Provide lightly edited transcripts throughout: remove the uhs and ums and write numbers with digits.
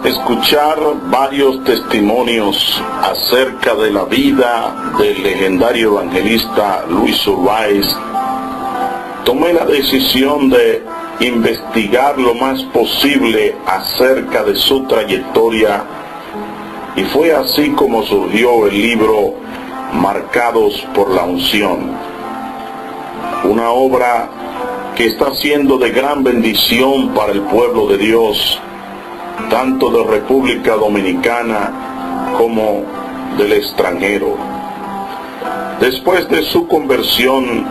escuchar varios testimonios acerca de la vida del legendario evangelista Luis Urbáez, tomé la decisión de investigar lo más posible acerca de su trayectoria, y fue así como surgió el libro Marcados por la Unción, una obra que está siendo de gran bendición para el pueblo de Dios, tanto de República Dominicana como del extranjero. Después de su conversión,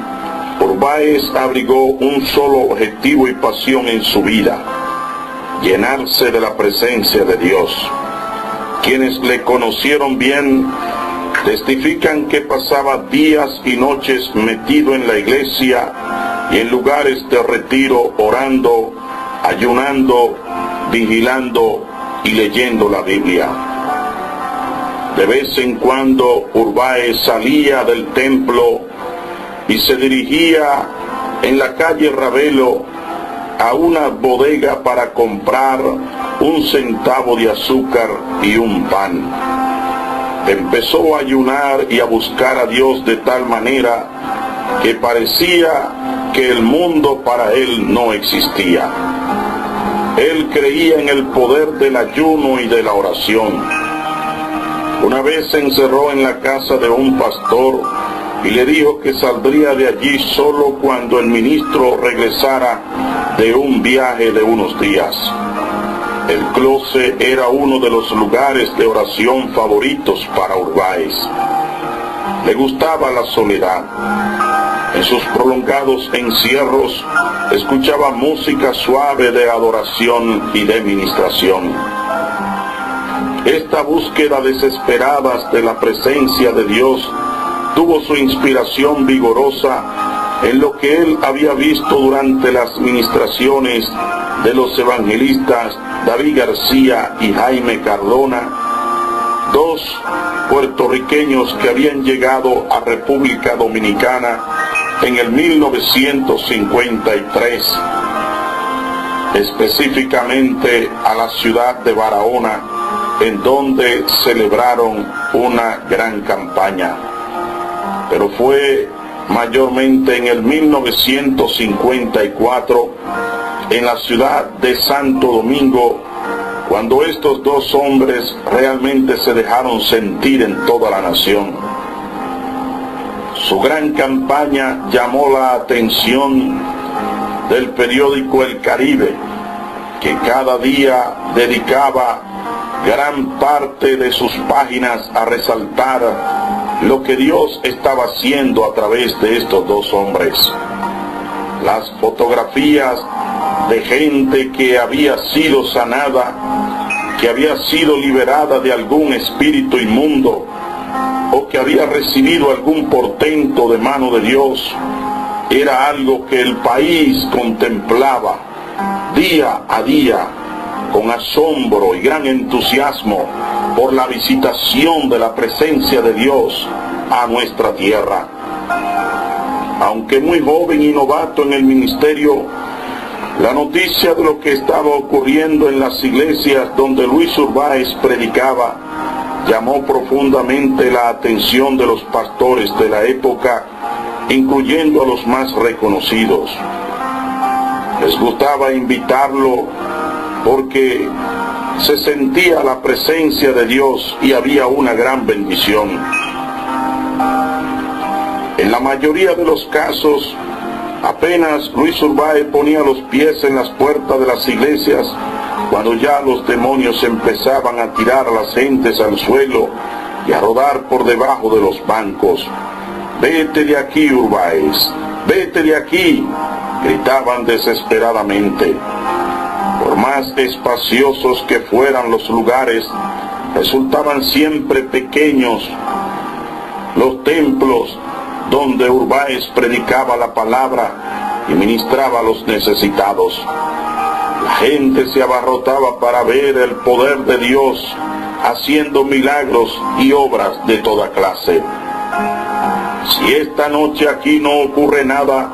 Urbáez abrigó un solo objetivo y pasión en su vida: llenarse de la presencia de Dios. Quienes le conocieron bien testifican que pasaba días y noches metido en la iglesia y en lugares de retiro, orando, ayunando, vigilando y leyendo la Biblia. De vez en cuando Urbáez salía del templo y se dirigía en la calle Ravelo a una bodega para comprar 1 centavo de azúcar y un pan. Empezó a ayunar y a buscar a Dios de tal manera que parecía que el mundo para él no existía. Él creía en el poder del ayuno y de la oración. Una vez se encerró en la casa de un pastor y le dijo que saldría de allí solo cuando el ministro regresara de un viaje de unos días. El closet era uno de los lugares de oración favoritos para Urbáez. Le gustaba la soledad. En sus prolongados encierros escuchaba música suave de adoración y de ministración. Esta búsqueda desesperada de la presencia de Dios tuvo su inspiración vigorosa en lo que él había visto durante las ministraciones de los evangelistas David García y Jaime Cardona, 2 puertorriqueños que habían llegado a República Dominicana en el 1953, específicamente a la ciudad de Barahona, en donde celebraron una gran campaña. Pero fue mayormente en el 1954, en la ciudad de Santo Domingo, cuando estos 2 hombres realmente se dejaron sentir en toda la nación. Su gran campaña llamó la atención del periódico El Caribe, que cada día dedicaba gran parte de sus páginas a resaltar lo que Dios estaba haciendo a través de estos 2 hombres. Las fotografías de gente que había sido sanada, que había sido liberada de algún espíritu inmundo, o que había recibido algún portento de mano de Dios, era algo que el país contemplaba día a día con asombro y gran entusiasmo por la visitación de la presencia de Dios a nuestra tierra. Aunque muy joven y novato en el ministerio, la noticia de lo que estaba ocurriendo en las iglesias donde Luis Urbáez predicaba llamó profundamente la atención de los pastores de la época, incluyendo a los más reconocidos. Les gustaba invitarlo porque se sentía la presencia de Dios y había una gran bendición. En la mayoría de los casos, apenas Luis Urbáez ponía los pies en las puertas de las iglesias, cuando ya los demonios empezaban a tirar a las gentes al suelo y a rodar por debajo de los bancos. «Vete de aquí, Urbáez, vete de aquí», gritaban desesperadamente. Por más espaciosos que fueran los lugares, resultaban siempre pequeños los templos donde Urbáez predicaba la palabra y ministraba a los necesitados. La gente se abarrotaba para ver el poder de Dios haciendo milagros y obras de toda clase. Si esta noche aquí no ocurre nada,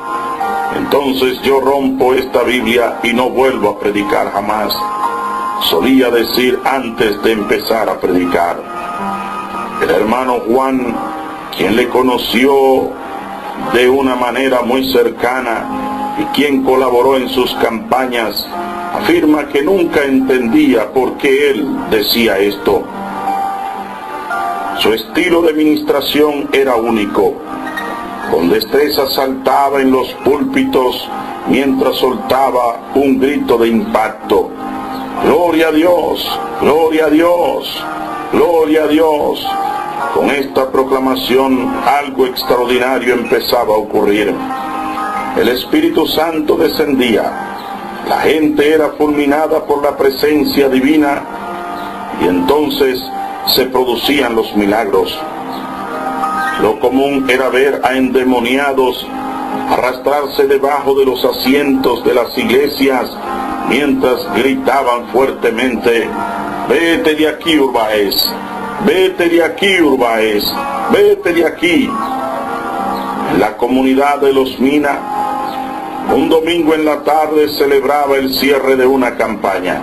entonces yo rompo esta Biblia y no vuelvo a predicar jamás, solía decir antes de empezar a predicar. El hermano Juan, quien le conoció de una manera muy cercana y quien colaboró en sus campañas, afirma que nunca entendía por qué él decía esto. Su estilo de ministración era único. Con destreza saltaba en los púlpitos mientras soltaba un grito de impacto: ¡Gloria a Dios! ¡Gloria a Dios! ¡Gloria a Dios! Con esta proclamación algo extraordinario empezaba a ocurrir. El Espíritu Santo descendía. La gente era fulminada por la presencia divina y entonces se producían los milagros. Lo común era ver a endemoniados arrastrarse debajo de los asientos de las iglesias mientras gritaban fuertemente: ¡Vete de aquí, Urbáez! ¡Vete de aquí, Urbáez! ¡Vete de aquí! En la comunidad de Los Mina, un domingo en la tarde celebraba el cierre de una campaña,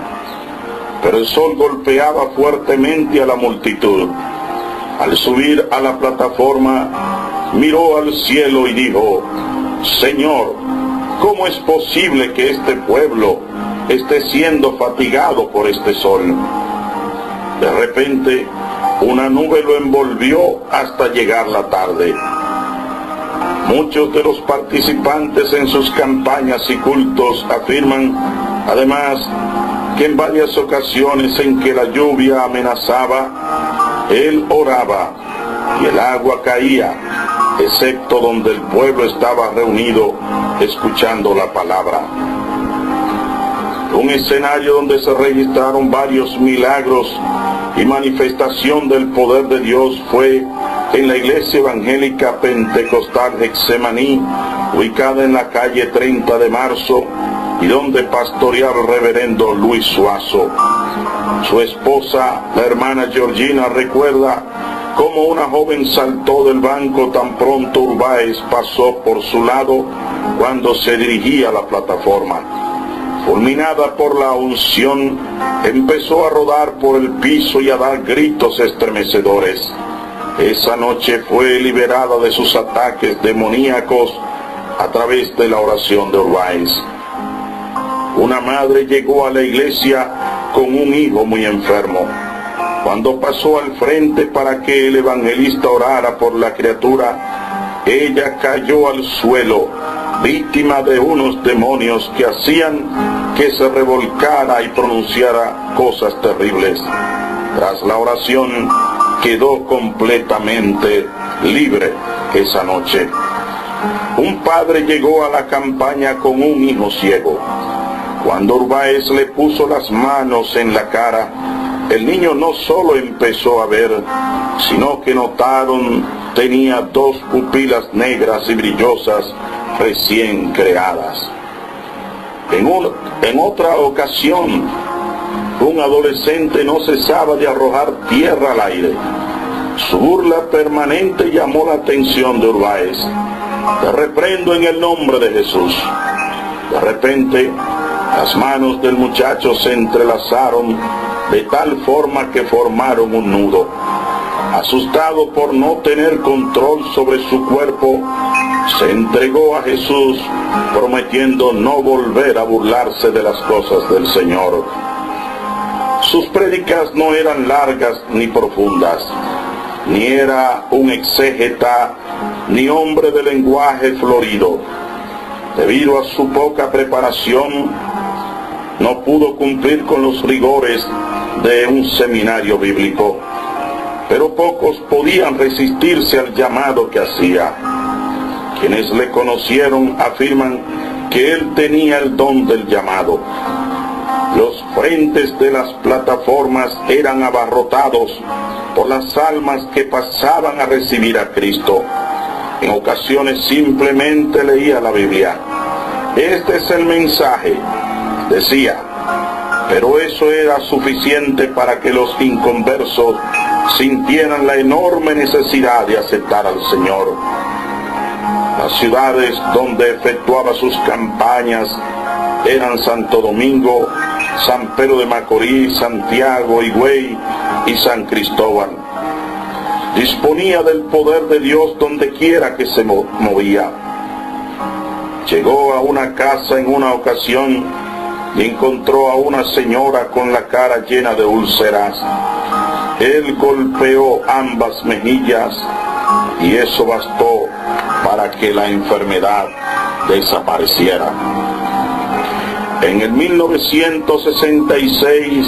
pero el sol golpeaba fuertemente a la multitud. Al subir a la plataforma, miró al cielo y dijo: Señor, ¿cómo es posible que este pueblo esté siendo fatigado por este sol? De repente, una nube lo envolvió hasta llegar la tarde. Muchos de los participantes en sus campañas y cultos afirman, además, que en varias ocasiones en que la lluvia amenazaba, él oraba y el agua caía, excepto donde el pueblo estaba reunido escuchando la palabra. Un escenario donde se registraron varios milagros y manifestación del poder de Dios fue en la Iglesia Evangélica Pentecostal Getsemaní, ubicada en la calle 30 de Marzo, y donde pastoreaba el reverendo Luis Suazo. Su esposa, la hermana Georgina, recuerda cómo una joven saltó del banco tan pronto Urbáez pasó por su lado cuando se dirigía a la plataforma. Fulminada por la unción, empezó a rodar por el piso y a dar gritos estremecedores. Esa noche fue liberada de sus ataques demoníacos a través de la oración de Urbáez. Una madre llegó a la iglesia con un hijo muy enfermo. Cuando pasó al frente para que el evangelista orara por la criatura, ella cayó al suelo, víctima de unos demonios que hacían que se revolcara y pronunciara cosas terribles. Tras la oración, quedó completamente libre esa noche. Un padre llegó a la campaña con un hijo ciego. Cuando Urbáez le puso las manos en la cara, el niño no solo empezó a ver, sino que notaron tenía dos pupilas negras y brillosas recién creadas. En otra ocasión, un adolescente no cesaba de arrojar tierra al aire. Su burla permanente llamó la atención de Urbáez. Te reprendo en el nombre de Jesús. De repente, las manos del muchacho se entrelazaron de tal forma que formaron un nudo. Asustado por no tener control sobre su cuerpo, se entregó a Jesús, prometiendo no volver a burlarse de las cosas del Señor. Sus prédicas no eran largas ni profundas, ni era un exégeta, ni hombre de lenguaje florido. Debido a su poca preparación, no pudo cumplir con los rigores de un seminario bíblico, pero pocos podían resistirse al llamado que hacía. Quienes le conocieron afirman que él tenía el don del llamado. Los frentes de las plataformas eran abarrotados por las almas que pasaban a recibir a Cristo. En ocasiones simplemente leía la Biblia. Este es el mensaje, decía, pero eso era suficiente para que los inconversos sintieran la enorme necesidad de aceptar al Señor. Las ciudades donde efectuaba sus campañas eran Santo Domingo, San Pedro de Macorís, Santiago, Higüey y San Cristóbal. Disponía del poder de Dios donde quiera que se movía. Llegó a una casa en una ocasión y encontró a una señora con la cara llena de úlceras. Él golpeó ambas mejillas y eso bastó para que la enfermedad desapareciera. En el 1966,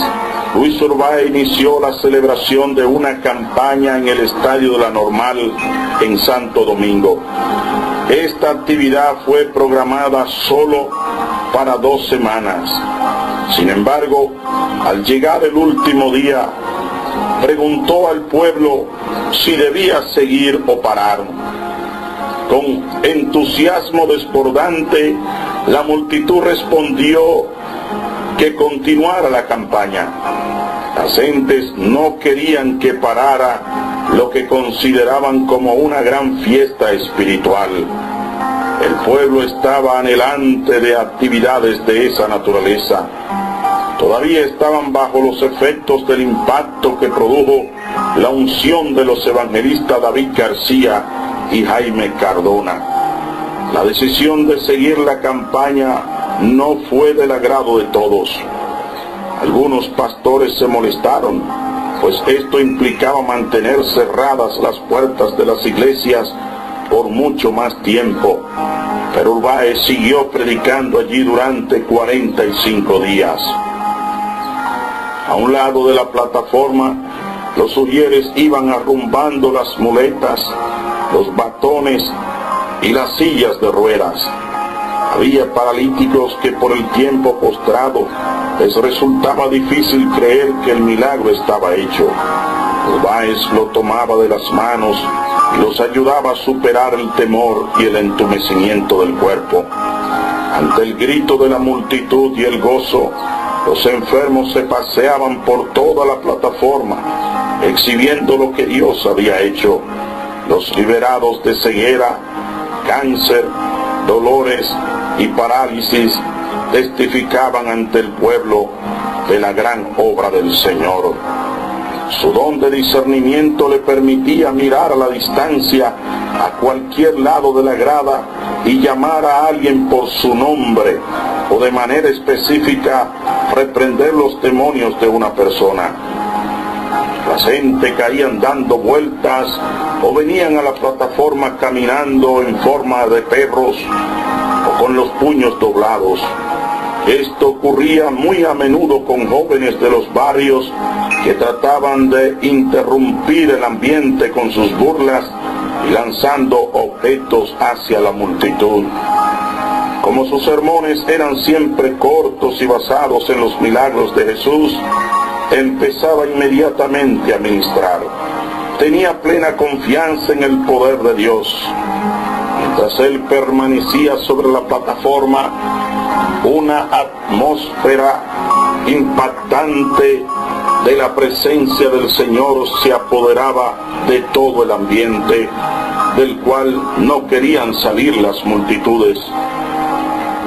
Luis Urbáez inició la celebración de una campaña en el Estadio de la Normal en Santo Domingo. Esta actividad fue programada solo para 2 semanas. Sin embargo, al llegar el último día, preguntó al pueblo si debía seguir o parar. Con entusiasmo desbordante, la multitud respondió que continuara la campaña. Las gentes no querían que parara lo que consideraban como una gran fiesta espiritual. El pueblo estaba anhelante de actividades de esa naturaleza. Todavía estaban bajo los efectos del impacto que produjo la unción de los evangelistas David García y Jaime Cardona. La decisión de seguir la campaña no fue del agrado de todos. Algunos pastores se molestaron, pues esto implicaba mantener cerradas las puertas de las iglesias por mucho más tiempo. Pero Urbáez siguió predicando allí durante 45 días. A un lado de la plataforma, los sugieres iban arrumbando las muletas, los batones y las sillas de ruedas. Había paralíticos que por el tiempo postrado les resultaba difícil creer que el milagro estaba hecho. Urbáez lo tomaba de las manos y los ayudaba a superar el temor y el entumecimiento del cuerpo. Ante el grito de la multitud y el gozo, los enfermos se paseaban por toda la plataforma, exhibiendo lo que Dios había hecho. Los liberados de ceguera, cáncer, dolores y parálisis testificaban ante el pueblo de la gran obra del Señor. Su don de discernimiento le permitía mirar a la distancia a cualquier lado de la grada y llamar a alguien por su nombre o de manera específica reprender los demonios de una persona. La gente caían dando vueltas o venían a la plataforma caminando en forma de perros o con los puños doblados. Esto ocurría muy a menudo con jóvenes de los barrios que trataban de interrumpir el ambiente con sus burlas y lanzando objetos hacia la multitud. Como sus sermones eran siempre cortos y basados en los milagros de Jesús, empezaba inmediatamente a ministrar. Tenía plena confianza en el poder de Dios. Mientras él permanecía sobre la plataforma, una atmósfera impactante de la presencia del Señor se apoderaba de todo el ambiente, del cual no querían salir las multitudes.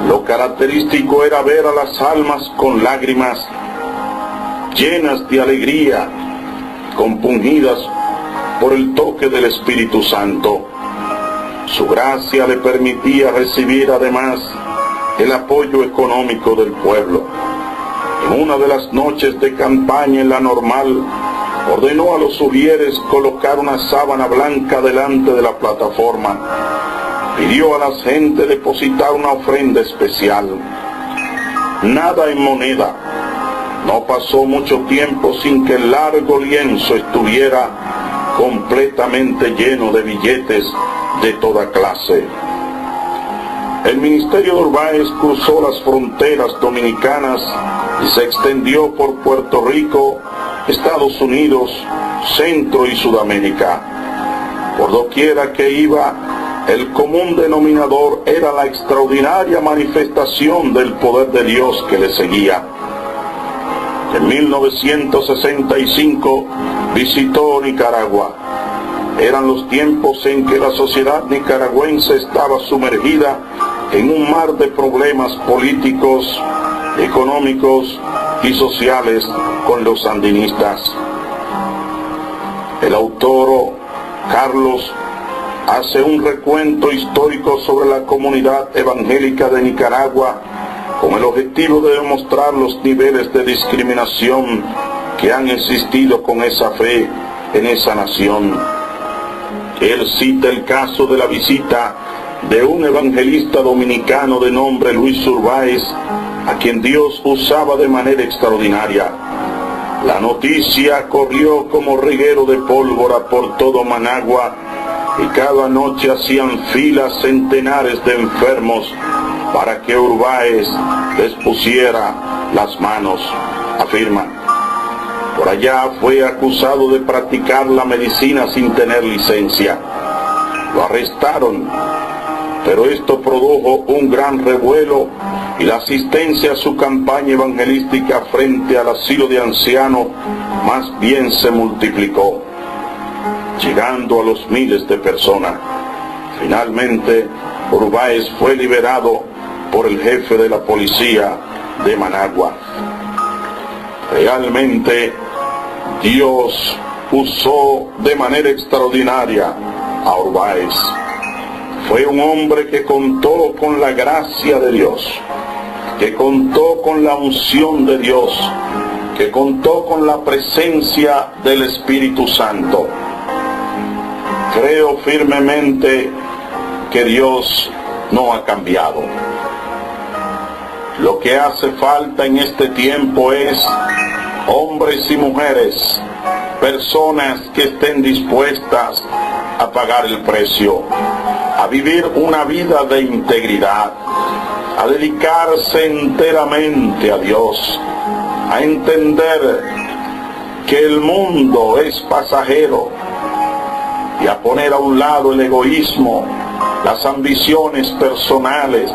Lo característico era ver a las almas con lágrimas, llenas de alegría, compungidas por el toque del Espíritu Santo. Su gracia le permitía recibir además el apoyo económico del pueblo. En una de las noches de campaña en la Normal, ordenó a los sugieres colocar una sábana blanca delante de la plataforma. Pidió a la gente depositar una ofrenda especial. Nada en moneda. No pasó mucho tiempo sin que el largo lienzo estuviera completamente lleno de billetes de toda clase. El ministerio de Urbáez cruzó las fronteras dominicanas y se extendió por Puerto Rico, Estados Unidos, Centro y Sudamérica. Por doquiera que iba, el común denominador era la extraordinaria manifestación del poder de Dios que le seguía. En 1965 visitó Nicaragua. Eran los tiempos en que la sociedad nicaragüense estaba sumergida en un mar de problemas políticos, económicos y sociales con los sandinistas. El autor Carlos hace un recuento histórico sobre la comunidad evangélica de Nicaragua con el objetivo de demostrar los niveles de discriminación que han existido con esa fe en esa nación. Él cita el caso de la visita de un evangelista dominicano de nombre Luis Urbáez, a quien Dios usaba de manera extraordinaria. La noticia corrió como reguero de pólvora por todo Managua, y cada noche hacían filas centenares de enfermos para que Urbáez les pusiera las manos, afirman. Por allá fue acusado de practicar la medicina sin tener licencia. Lo arrestaron, pero esto produjo un gran revuelo y la asistencia a su campaña evangelística frente al asilo de ancianos más bien se multiplicó, llegando a los miles de personas. Finalmente, Urbáez fue liberado por el jefe de la policía de Managua. Realmente, Dios usó de manera extraordinaria a Urbáez. Fue un hombre que contó con la gracia de Dios, que contó con la unción de Dios, que contó con la presencia del Espíritu Santo. Creo firmemente que Dios no ha cambiado. Lo que hace falta en este tiempo es hombres y mujeres, personas que estén dispuestas a pagar el precio, a vivir una vida de integridad, a dedicarse enteramente a Dios, a entender que el mundo es pasajero y a poner a un lado el egoísmo, las ambiciones personales,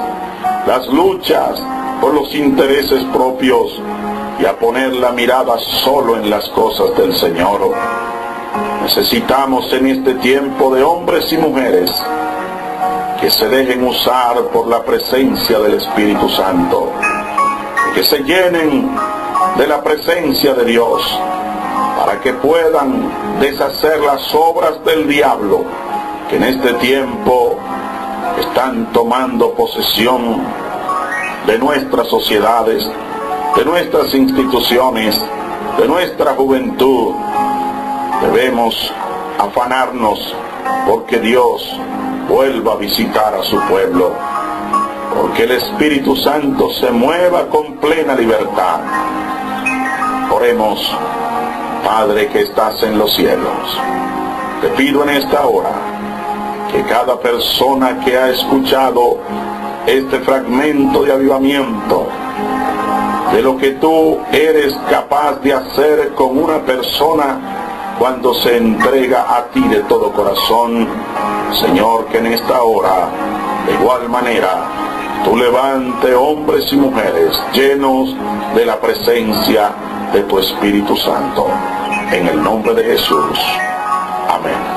las luchas por los intereses propios y a poner la mirada solo en las cosas del Señor. Necesitamos en este tiempo de hombres y mujeres que se dejen usar por la presencia del Espíritu Santo, que se llenen de la presencia de Dios, para que puedan deshacer las obras del diablo, que en este tiempo están tomando posesión de nuestras sociedades, de nuestras instituciones, de nuestra juventud. Debemos afanarnos porque Dios vuelva a visitar a su pueblo, porque el Espíritu Santo se mueva con plena libertad. Oremos. Padre que estás en los cielos, te pido en esta hora que cada persona que ha escuchado este fragmento de avivamiento, de lo que tú eres capaz de hacer con una persona cuando se entrega a ti de todo corazón, Señor, que en esta hora, de igual manera, tú levante hombres y mujeres llenos de la presencia de tu Espíritu Santo. En el nombre de Jesús. Amén.